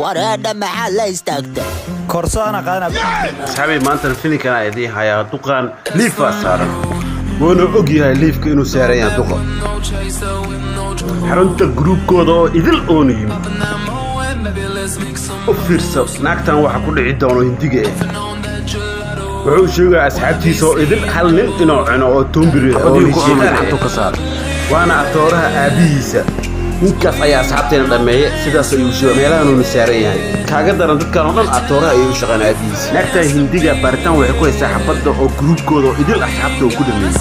ورانا محل يستقدر كورسانا قانا أصحابي ما أنت الفيلم كان عادي هيا دقان ليف أسارة وأنا أجي هاي ليف كأنه ساريا دقان حرنت جروب كودا إذا أونيم وفرصة ناكتان وحكون عدانو هنديجة وعوشوا أصحابتي سو إذا حل نين إنه أو تومبري أو هشيلان حتى كسر وأنا أثورها أبيسة ninkaas ayaa asxaabteena dhameeyay sidaas ayuu sheegay meelahan uu saaran yahay kaaga daran dadkan oo dhan atooraha ay u shaqaynayaan naagta hindiga baaritaan waxay ku haysaa xabadda oo groupkooda idil asxaabta uu ku dhameeyay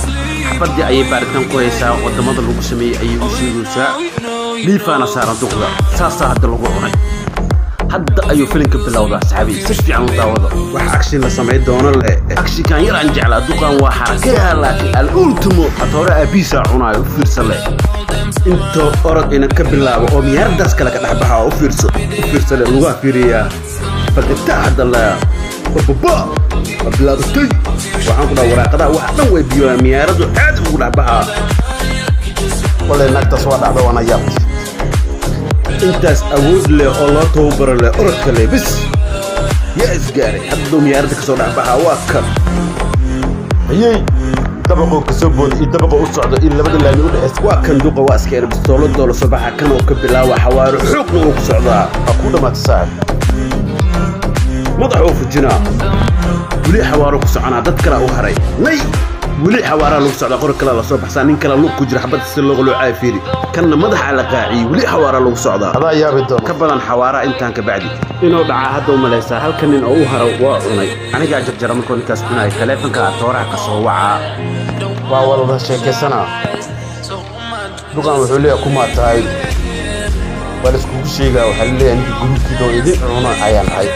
xabadii ayay baaritaan ku haysaa wadamada lagu sameeyay ayay u sheegaysaa liifana saaran duqda saasa hadda lagu cunay hadda ayuu filimka bilowdaa asxaabi si fiican u daawada wax action la sameey doono le action kan yar aan jeclaa duqan waa xarakada laakiin al-ultimo atooraha abisa cunaayo fiirsan le inta orod ina ka bilaabo oo miyardaas kala ka dhaxbaxa oo fiirso lugu fiiriyaa fadita hadalla baba bilaabtay waxaan ku dhaw waraaqada wax dhan way biyo miyaradu aad ugu dhaxbaxa wala nagtaas waa dhacdo wana yaab intaas awood leh oo loo tababar leh orod kale bis yaa isgaaray hadda miyarada ka soo dhaxbaxa waa kan ayay dabaqo ka soo bood dabaqo u socdo in labada laami u dhaxeys waa kan duqa waa iska erb toolada la subaxa kan oo ka bilaawa xawaaro xoogna uu ku socdaa ku dhamaatay saac madaxu fujina wali xawaaro ku soconaa dad kale u haray nay wali xawaaro lagu socda qor kale la soo baxsan nin kale lug ku jira xabad si loo qolo caafiri kanna madaxa la qaaci wali xawaaro lagu socdaa hada yaabi doon ka badan xawaara intaan ka bacdi inuu dhaca hadda u malaysa halkan nin oo u haro waa cunay aniga jarjara markoo ninkaas cunay telefonka atooraha ka soo waca waa wada sheekaysanaa duqan wuxuu leeyahay kuma tahay wala isku sheegaa waxa leeyahay in gruubkiido idin cunaa ayaan ahay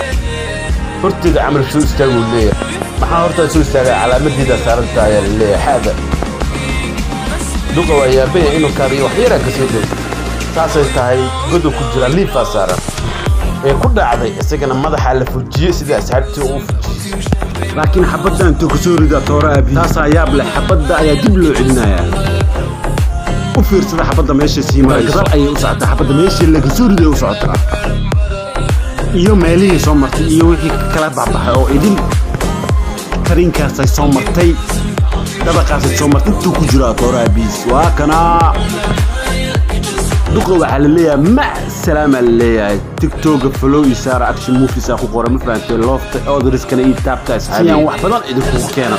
hortiga amal soo istaago leeyahay maxaa horta soo istaagay calaamadiida saaranta ayaa leeyahay hada duqa waa yaabay inuu kaariyo wax yar ka soo dhow taasay tahay godo ku jira liifa saaran ee ku dhacday isagana madaxa la fujiyay sida asxaabtii uu fujiyay laakiin xabadda intuu ka soo ridaa tooraa bi taas ayaa yaab leh xabadda ayaa dib loo celinayaa u fiirsada xabadda meesha sii maray gadal ayay u socotaa xabadda meesha laga soo riday u socotaa iyo meelihii soo martay iyo wixii kala baxbaxay oo idin tarinkaas ay soo martay dabaqaas ay soo martay intuu ku jiraa tooraa biis waa kana duqa waxa la leeyahay ma salaam leeyahay tiktok follow isaara action movies ku qoran ma fahanteen lofta others kana ii taabta asxaabiyan wax badan idinku keena